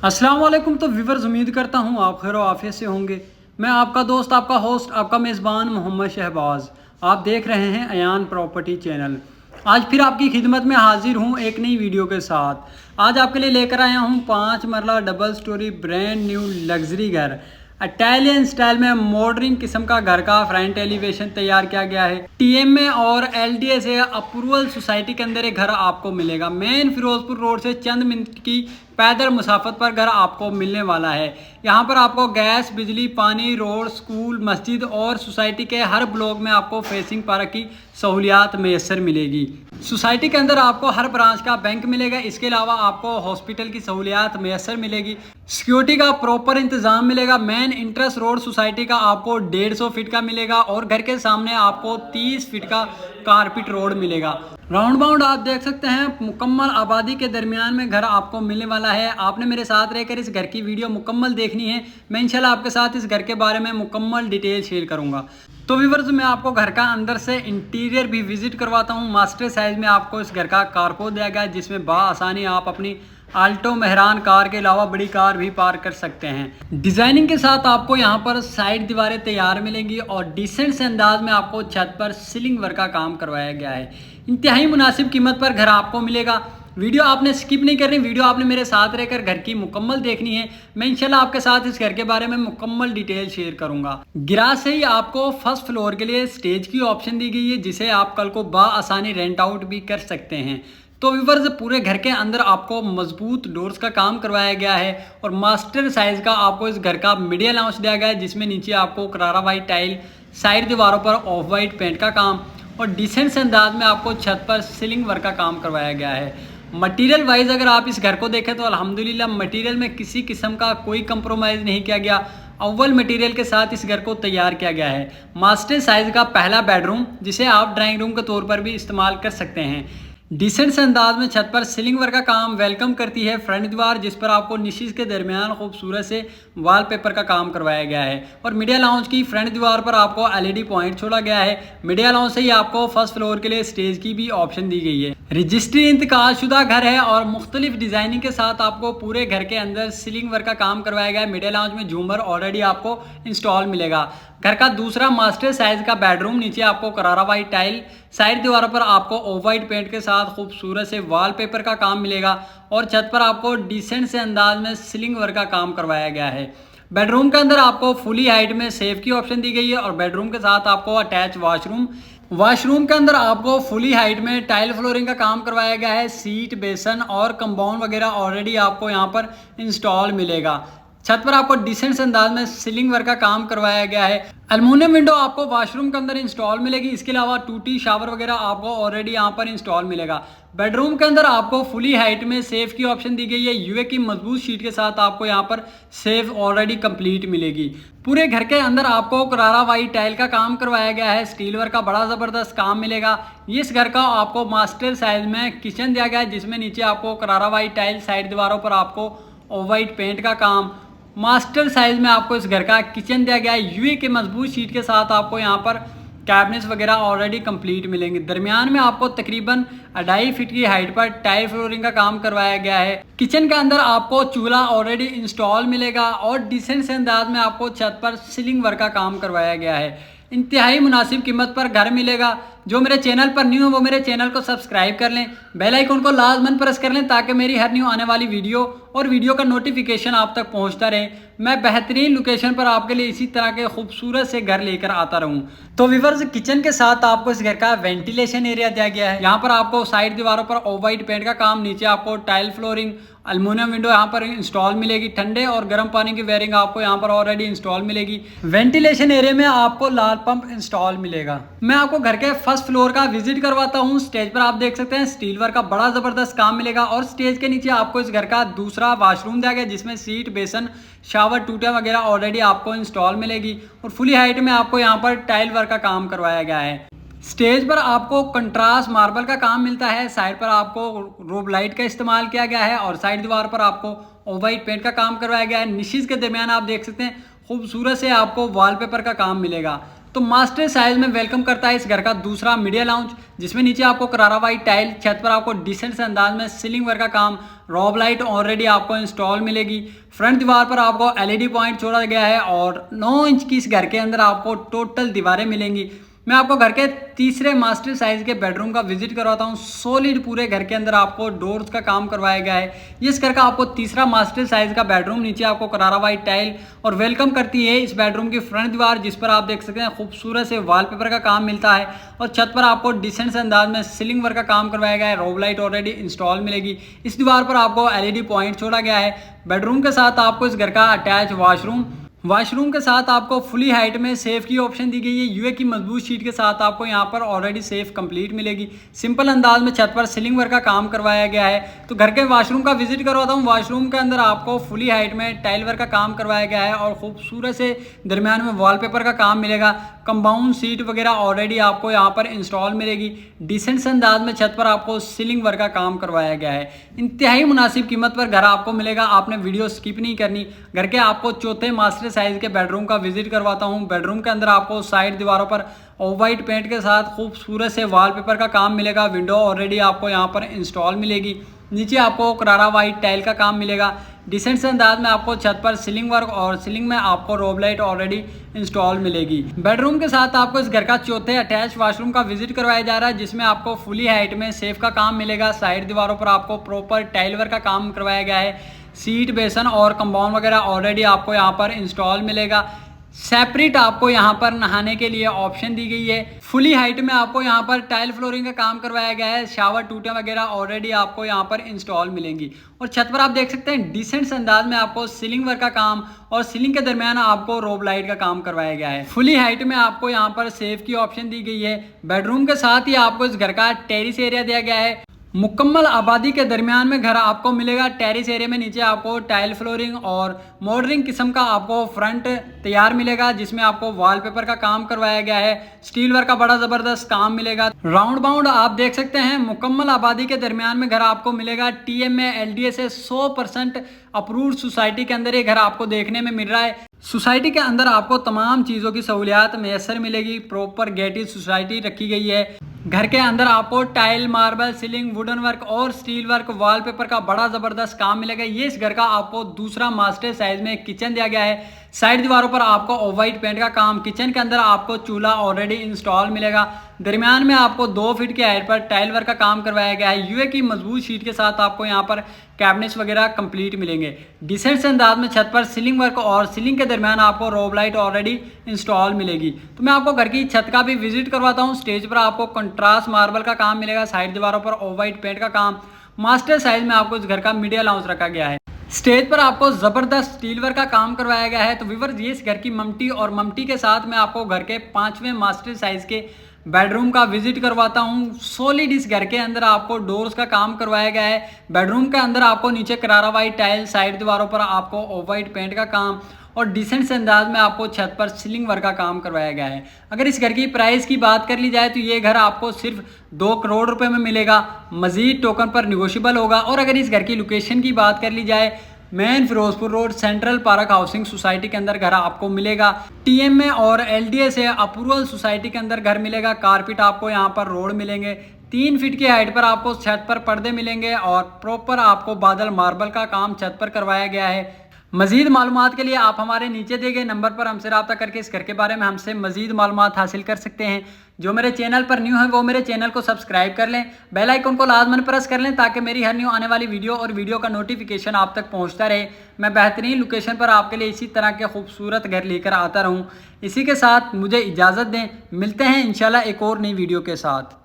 अस्सलाम वालेकुम। तो व्यूवर्स, उम्मीद करता हूँ आप खैर आफियत से होंगे। मैं आपका दोस्त, आपका होस्ट, आपका मेज़बान मोहम्मद शहबाज। आप देख रहे हैं अयान प्रॉपर्टी चैनल। आज फिर आपकी खिदमत में हाजिर हूँ एक नई वीडियो के साथ। आज आपके लिए लेकर आया हूँ 5 मरला double storey brand new luxury घर। इटालियन स्टाइल में मॉडर्न किस्म का घर का फ्रंट एलिवेशन तैयार किया गया है। टीएमए और एलडीए अप्रूवल सोसाइटी के अंदर एक घर आपको मिलेगा। मेन फिरोजपुर रोड से चंद मिनट की पैदल मुसाफत पर घर आपको मिलने वाला है। यहाँ पर आपको गैस, बिजली, पानी, रोड, स्कूल, मस्जिद और सोसाइटी के हर ब्लॉक में आपको फेसिंग पार्क की सहूलियात मैसर मिलेगी। सोसाइटी के अंदर आपको हर ब्रांच का बैंक मिलेगा। इसके अलावा आपको हॉस्पिटल की सहूलियात मैसर मिलेगी। सिक्योरिटी का प्रॉपर इंतजाम मिलेगा। मेन इंट्रेंस रोड सोसाइटी का आपको 150 फीट का मिलेगा और घर के सामने आपको 30 फीट का कारपेट रोड मिलेगा। राउंड बाउंड आप देख सकते हैं मुकम्मल आबादी के दरमियान में घर आपको मिलने वाला है। आपने मेरे साथ रहकर इस घर की वीडियो मुकम्मल देखनी है। मैं इंशाल्लाह आपके साथ इस घर के बारे में मुकम्मल डिटेल शेयर करूंगा। तो व्यूअर्स, मैं आपको घर का अंदर से इंटीरियर भी विजिट करवाता हूं। मास्टर साइज में आपको इस घर का कारपोर्ट दिया गया है, जिसमें आसानी आप अपनी आल्टो मेहरान कार के अलावा बड़ी कार भी पार्क कर सकते हैं। डिजाइनिंग के साथ आपको यहाँ पर साइड दीवारें तैयार मिलेंगी और डिसेंट से अंदाज में आपको छत पर सीलिंग वर्क का काम करवाया गया है। इंतहाई मुनासिब कीमत पर घर आपको मिलेगा। वीडियो आपने स्किप नहीं करनी, वीडियो आपने मेरे साथ रहकर घर की मुकम्मल देखनी है। मैं इंशाल्लाह आपके साथ इस घर के बारे में मुकम्मल डिटेल शेयर करूंगा। गिराज से ही आपको फर्स्ट फ्लोर के लिए स्टेज की ऑप्शन दी गई है, जिसे आप कल को आसानी रेंट आउट भी कर सकते हैं। तो व्यूअर्स, पूरे घर के अंदर आपको मजबूत डोर्स का काम करवाया गया है और मास्टर साइज का आपको इस घर का मीडिया लाउंज दिया गया है, जिसमें नीचे आपको करारा वाइट टाइल, साइड दीवारों पर ऑफ वाइट पेंट का काम और डिसेंट से अंदाज में आपको छत पर सीलिंग वर्क का काम करवाया गया है। मटेरियल वाइज अगर आप इस घर को देखें तो अल्हम्दुलिल्लाह मटेरियल में किसी किस्म का कोई कंप्रोमाइज़ नहीं किया गया। अव्वल मटेरियल के साथ इस घर को तैयार किया गया है। मास्टर साइज का पहला बेडरूम, जिसे आप ड्राइंग रूम के तौर पर भी इस्तेमाल कर सकते हैं। डिसेंट से अंदाज में छत पर सीलिंग वर्क का काम वेलकम करती है फ्रंट दीवार, जिस पर आपको निशिश के दरमियान खूबसूरत से वॉलपेपर का काम करवाया गया है। और मीडिया लाउंज की फ्रंट दीवार पर आपको एलईडी पॉइंट छोड़ा गया है। मीडिया लाउंज से ही आपको फर्स्ट फ्लोर के लिए स्टेज की भी ऑप्शन दी गई है। रजिस्ट्री इंतकाल शुदा घर है और मुख्तलिफ डिजाइनिंग के साथ आपको पूरे घर के अंदर सीलिंग वर्क का काम करवाया गया है। मीडिया लाउंज में झूमर ऑलरेडी आपको इंस्टॉल मिलेगा। घर का दूसरा मास्टर साइज का बेडरूम, नीचे आपको करारा वाइट टाइल, साइड दीवारों पर आपको ऑफ वाइट पेंट के साथ खूबसूरत से वॉलपेपर का काम मिलेगा और छत पर आपको डिसेंट से अंदाज में सीलिंग वर्क का काम करवाया गया है। बेडरूम के अंदर आपको फुली हाइट में सेफ की ऑप्शन दी गई है और बेडरूम के साथ आपको अटैच वॉशरूम के अंदर आपको फुली हाइट में टाइल फ्लोरिंग का काम करवाया गया है। सीट, बेसन और कंपाउंड वगैरह ऑलरेडी आपको यहाँ पर इंस्टॉल मिलेगा। छत पर आपको डिसेंट अंदाज में सीलिंग वर्क का काम करवाया गया है। एल्युमिनियम विंडो आपको वॉशरूम के अंदर इंस्टॉल मिलेगी। इसके अलावा टूटी शावर वगैरह आपको ऑलरेडी यहाँ पर इंस्टॉल मिलेगा। बेडरूम के अंदर आपको फुली हाइट में सेफ की ऑप्शन दी गई है। यूए की मजबूत शीट के साथ आपको यहाँ पर सेफ ऑलरेडी कंप्लीट मिलेगी। पूरे घर के अंदर आपको करारा वाइट टाइल का काम करवाया गया है। स्टील वर्क का बड़ा जबरदस्त काम मिलेगा। इस घर का आपको मास्टर साइज में किचन दिया गया है, जिसमें नीचे आपको करारा वाइट टाइल, साइड दीवारों पर आपको ऑफ वाइट पेंट का काम। मास्टर साइज में आपको इस घर का किचन दिया गया है। यूए के मजबूत शीट के साथ आपको यहाँ पर कैबिनेट्स वगैरह ऑलरेडी कंप्लीट मिलेंगे। दरमियान में आपको तकरीबन 2.5 फीट की हाइट पर टाइल फ्लोरिंग का काम करवाया गया है। किचन के अंदर आपको चूल्हा ऑलरेडी इंस्टॉल मिलेगा और डिसेंट से अंदाज में आपको छत पर सीलिंग वर्क का काम करवाया गया है। इंतहाई मुनासिब कीमत पर घर मिलेगा। जो मेरे चैनल पर न्यू है वो मेरे चैनल को सब्सक्राइब कर लें, बेल आइकन को लाजमन प्रेस कर लें, ताकि मेरी हर न्यू आने वाली वीडियो का नोटिफिकेशन आप तक पहुंचता रहे। मैं बेहतरीन लोकेशन पर आपके लिए इसी तरह के खूबसूरत से घर लेकर आता रहूं। तो व्यूअर्स, किचन के साथ आपको इस घर का वेंटिलेशन एरिया दिया गया है। यहाँ पर आपको साइड दीवारों पर ऑफ वाइट पेंट का काम, नीचे आपको टाइल फ्लोरिंग, एल्युमिनियम विंडो यहाँ पर इंस्टॉल मिलेगी। ठंडे और गर्म पानी की वेयरिंग आपको यहाँ पर ऑलरेडी इंस्टॉल मिलेगी। वेंटिलेशन एरिया में आपको लाल पंप इंस्टॉल मिलेगा। मैं आपको घर के फर्स्ट फ्लोर का विजिट करवाता हूँ। स्टेज पर आप देख सकते हैं स्टील वर्क का बड़ा जबरदस्त काम मिलेगा और स्टेज के नीचे आपको इस घर का दूसरा वॉशरूम दिया गया, जिसमें सीट, बेसन, शावर, टूटिया वगैरह ऑलरेडी आपको इंस्टॉल मिलेगी और फुली हाइट में आपको यहाँ पर टाइल वर्क का काम करवाया गया है। स्टेज पर आपको कंट्रास्ट मार्बल का काम मिलता है। साइड पर आपको रोब लाइट का इस्तेमाल किया गया है और साइड दीवार पर आपको ऑफ वाइट पेंट का काम करवाया गया है। निशिस के दरमियान आप देख सकते हैं खूबसूरत से आपको वॉलपेपर का काम मिलेगा। तो मास्टर साइज में वेलकम करता है इस घर का दूसरा मीडिया लाउंज, जिसमें नीचे आपको करारा वाइट टाइल, छत पर आपको डिसेंट से अंदाज में सीलिंग वर्क का काम, रॉब लाइट ऑलरेडी आपको इंस्टॉल मिलेगी। फ्रंट दीवार पर आपको एलईडी पॉइंट छोड़ा गया है और 9 इंच की इस घर के अंदर आपको टोटल दीवारें मिलेंगी। मैं आपको घर के तीसरे मास्टर साइज के बेडरूम का विजिट करवाता हूँ। सॉलिड पूरे घर के अंदर आपको डोर्स का काम करवाया गया है। इस घर का आपको तीसरा मास्टर साइज का बेडरूम, नीचे आपको करारा वाइट टाइल और वेलकम करती है इस बेडरूम की फ्रंट दीवार, जिस पर आप देख सकते हैं खूबसूरत से वॉलपेपर का काम मिलता है और छत पर आपको डिसेंट से अंदाज में सीलिंग वर्क का काम करवाया गया है। रोब लाइट ऑलरेडी इंस्टॉल मिलेगी। इस दीवार पर आपको एलईडी पॉइंट छोड़ा गया है। बेडरूम के साथ आपको इस घर का अटैच वॉशरूम के साथ आपको फुली हाइट में सेफ की ऑप्शन दी गई है। यूए की मजबूत शीट के साथ आपको यहाँ पर ऑलरेडी सेफ कंप्लीट मिलेगी। सिंपल अंदाज में छत पर सीलिंग वर्क का काम करवाया गया है। तो घर के वॉशरूम का विजिट करवाता हूँ। वॉशरूम के अंदर आपको फुली हाइट में टाइल वर्क का काम करवाया गया है और खूबसूरत से दरमियान में वॉलपेपर का काम मिलेगा। कंपाउंड सीट वगैरह ऑलरेडी आपको यहाँ पर इंस्टॉल मिलेगी। डिसेंट से अंदाज में छत पर आपको सीलिंग वर्क का काम करवाया गया है। इंतहाई मुनासिब कीमत पर घर आपको मिलेगा। आपने वीडियो स्किप नहीं करनी। घर के आपको चौथे मास्टर साइज के बेडरूम का विजिट करवाता हूं। बेडरूम के अंदर आपको साइड दीवारों पर ऑफ वाइट पेंट के साथ खूबसूरत से वॉलपेपर का काम मिलेगा। विंडो ऑलरेडी आपको यहां पर इंस्टॉल मिलेगी। नीचे आपको करारा वाइट टाइल का काम मिलेगा। डिसेंट से अंदाज में आपको छत पर सीलिंग वर्क और सीलिंग में आपको रोब लाइट ऑलरेडी इंस्टॉल मिलेगी। बेडरूम के साथ आपको इस घर का चौथे अटैच वॉशरूम का विजिट करवाया जा रहा है, जिसमें आपको फुली हाइट में सेफ का काम मिलेगा। साइड दीवारों पर आपको प्रॉपर टाइल वर्क का काम करवाया गया है। सीट बेसन और कंपाउंड वगैरह ऑलरेडी आपको यहाँ पर इंस्टॉल मिलेगा। सेपरेट आपको यहाँ पर नहाने के लिए ऑप्शन दी गई है। फुली हाइट में आपको यहाँ पर टाइल फ्लोरिंग का काम करवाया गया है। शावर टूटे वगैरह ऑलरेडी आपको यहाँ पर इंस्टॉल मिलेंगी और छत पर आप देख सकते हैं डिसेंट अंदाज में आपको सीलिंग वर्क का काम और सीलिंग के दरमियान आपको रोब लाइट का काम करवाया गया है। फुली हाइट में आपको यहाँ पर सेफ की ऑप्शन दी गई है। बेडरूम के साथ ही आपको इस घर का टेरिस एरिया दिया गया है। मुकम्मल आबादी के दरमियान में घर आपको मिलेगा। टेरिस एरिया में नीचे आपको टाइल फ्लोरिंग और मॉडर्निंग किस्म का आपको फ्रंट तैयार मिलेगा, जिसमें आपको वॉलपेपर का काम करवाया गया है। स्टील वर्क का बड़ा ज़बरदस्त काम मिलेगा। राउंड बाउंड आप देख सकते हैं मुकम्मल आबादी के दरमियान में घर आपको मिलेगा। टीएमए एलडीए से 100% अप्रूव्ड सोसाइटी के अंदर ये घर आपको देखने में मिल रहा है। सोसाइटी के अंदर आपको तमाम चीज़ों की सहूलियात मैसर मिलेगी। प्रॉपर गेटेड सोसाइटी रखी गई है। घर के अंदर आपको tile, marble, ceiling, wooden work और स्टील वर्क, वॉलपेपर का बड़ा ज़बरदस्त काम मिलेगा। ये इस घर का आपको दूसरा मास्टर साइज में किचन दिया गया है। साइड दीवारों पर आपको ऑफ वाइट पेंट का काम। किचन के अंदर आपको चूल्हा ऑलरेडी इंस्टॉल मिलेगा। दरमियान में आपको 2 फीट के हाइट पर टाइल वर्क का काम करवाया गया है। यूए की मजबूत शीट के साथ आपको यहाँ पर कैबिनेट्स वगैरह कंप्लीट मिलेंगे। डिसेंट से अंदाज में छत पर सीलिंग वर्क और सीलिंग के दरमियान आपको रोब लाइट ऑलरेडी इंस्टॉल मिलेगी। तो मैं आपको घर की छत का भी विजिट करवाता हूँ। स्टेज पर आपको कंट्रास्ट मार्बल का काम मिलेगा। साइड दीवारों पर ऑफ वाइट पेंट का काम। मास्टर साइज में आपको इस घर का मीडिया लाउंज रखा गया है। स्टेज पर आपको जबरदस्त स्टील वर्क का काम करवाया गया है। तो व्यूअर्स, ये इस घर की ममटी और ममटी के साथ मैं आपको घर के 5वें मास्टर साइज के बेडरूम का विजिट करवाता हूँ। सॉलिड इस घर के अंदर आपको डोर्स का काम करवाया गया है। बेडरूम के अंदर आपको नीचे करारा वाइट टाइल, साइड दीवारों पर आपको ऑफ वाइट पेंट का काम और डिसेंट से अंदाज में आपको छत पर सीलिंग वर्क का काम करवाया गया है। अगर इस घर की प्राइस की बात कर ली जाए तो ये घर आपको सिर्फ 2 करोड़ रुपए में मिलेगा। मजीद टोकन पर निगोशियबल होगा। और अगर इस घर की लोकेशन की बात कर ली जाए, main Ferozepur road central park housing society के अंदर घर आपको मिलेगा। टीएमए और एलडीए से अप्रूवल सोसाइटी के अंदर घर मिलेगा। कारपेट आपको यहाँ पर रोड मिलेंगे। 3 फीट की हाइट पर आपको छत पर पर्दे मिलेंगे और प्रॉपर आपको बादल मार्बल का काम छत पर करवाया गया है। मजीद मालूमात के लिए आप हमारे नीचे दिए गए नंबर पर हमसे रब्ता करके इस घर के बारे में हमसे मजीद मालूमात हासिल कर सकते हैं। जो मेरे चैनल पर न्यू है वो मेरे चैनल को सब्सक्राइब कर लें, बेल आइकन को लाजमन प्रेस कर लें ताकि मेरी हर न्यू आने वाली वीडियो और वीडियो का नोटिफिकेशन आप तक पहुंचता रहे। मैं बेहतरीन लोकेशन पर आपके लिए इसी तरह के खूबसूरत घर लेकर आता रहूं। इसी के साथ मुझे इजाज़त दें। मिलते हैं इंशाल्लाह एक और नई वीडियो के साथ।